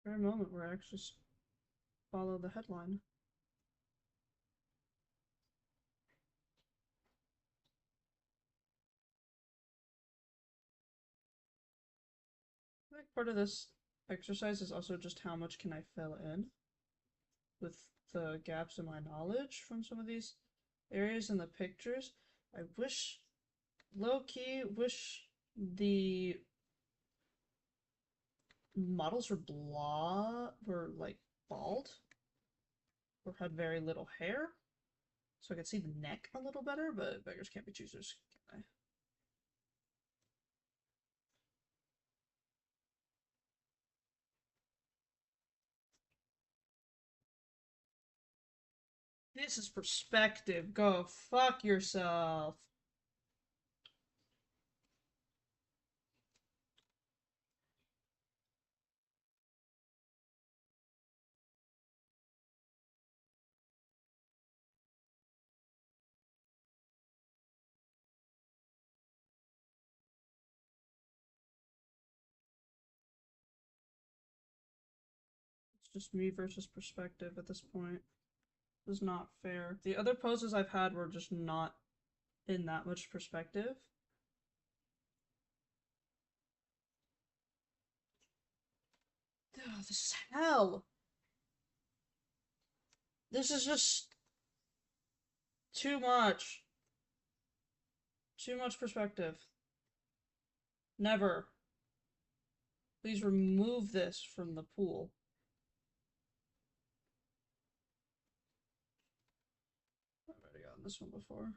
very moment where I actually follow the headline. I think part of this exercise is also just how much can I fill in with the gaps in my knowledge from some of these areas in the pictures. I wish, low-key, wish the models were like bald or had very little hair, so I could see the neck a little better, but beggars can't be choosers, can I? This is perspective. Go fuck yourself. It's just me versus perspective at this point. This is not fair. The other poses I've had were just not in that much perspective. Ugh, this is hell. This is just too much. Too much perspective. Never. Please remove this from the pool. I've already gotten this one before.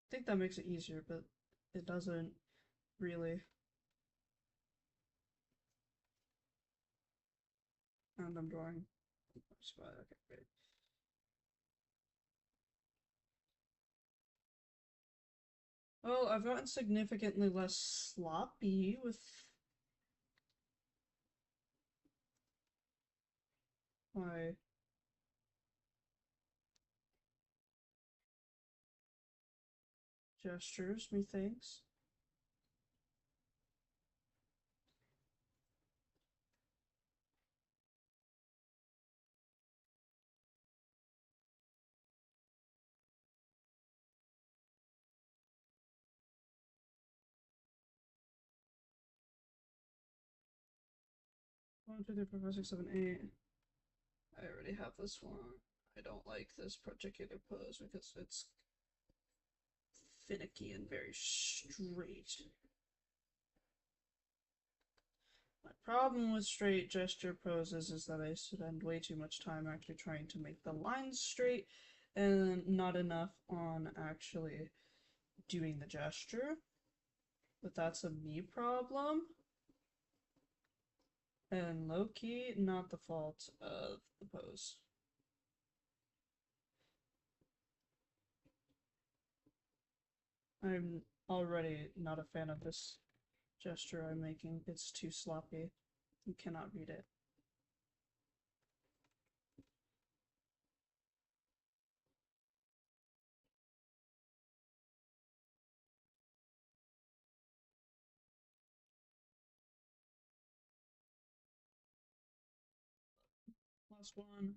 I think that makes it easier, but it doesn't really. And I'm drawing spot. Okay, great. Well, I've gotten significantly less sloppy with my gestures, methinks. One, two, three, four, five, six, seven, eight. I already have this one. I don't like this particular pose because it's finicky and very straight. My problem with straight gesture poses is that I spend way too much time actually trying to make the lines straight and not enough on actually doing the gesture. But that's a me problem. And low-key, not the fault of the pose. I'm already not a fan of this gesture I'm making. It's too sloppy. You cannot read it. Last one.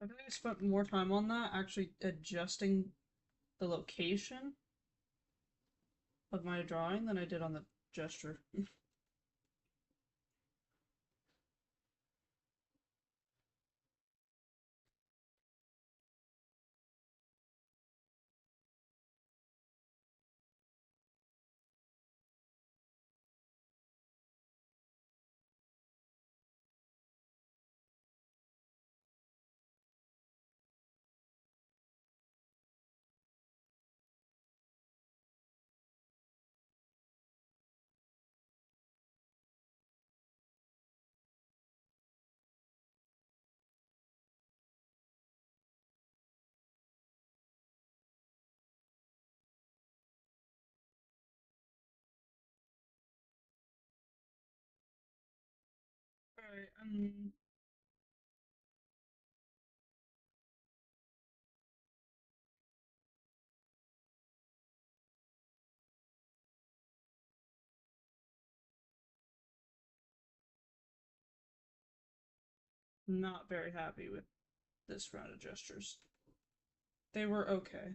I think I spent more time on that, actually adjusting the location of my drawing than I did on the gesture. Alright, not very happy with this round of gestures. They were okay.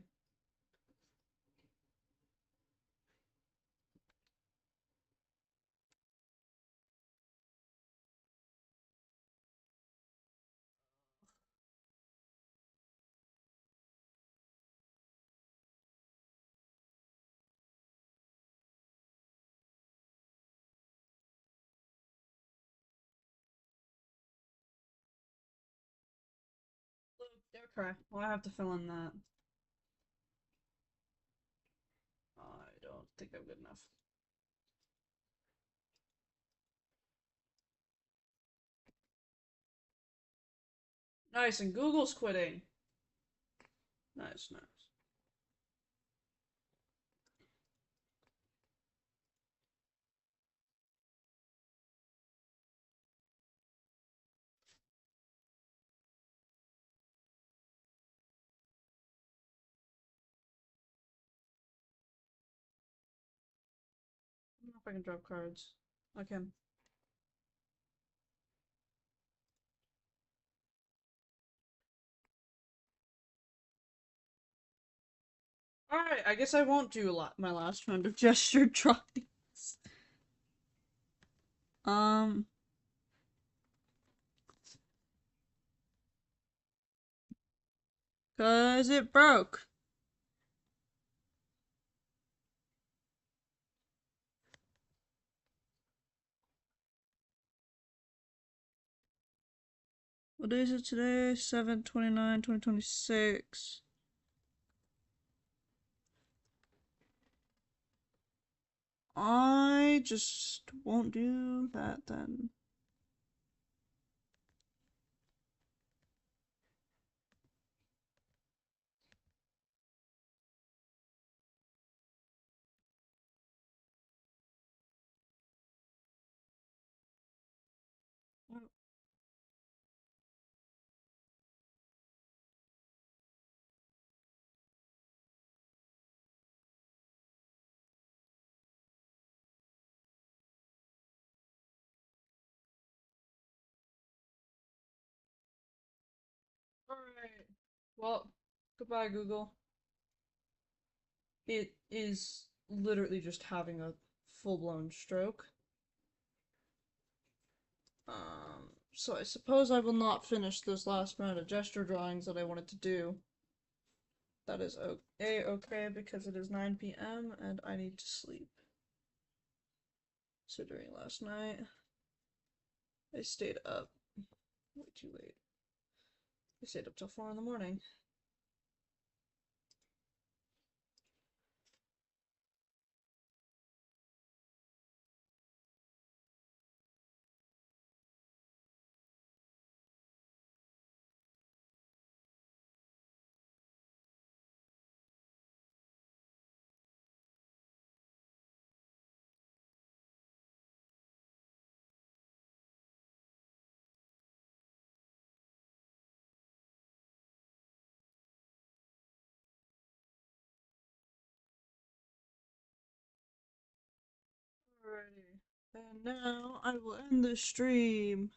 Okay, well I have to fill in that. I don't think I'm good enough. Nice, and Google's quitting. Nice, nice. I don't know if I can drop cards. I can. Alright, I guess I won't do my last round of gesture drawings. Um, cause it broke. What day is it today? 7/29/2026. I just won't do that then. Alright. Well, goodbye, Google. It is literally just having a full-blown stroke. So I suppose I will not finish this last round of gesture drawings that I wanted to do. That is okay because it is 9 p.m. and I need to sleep. So during last night, I stayed up way too late. I stayed up till 4 in the morning. Alrighty. And now I will end the stream.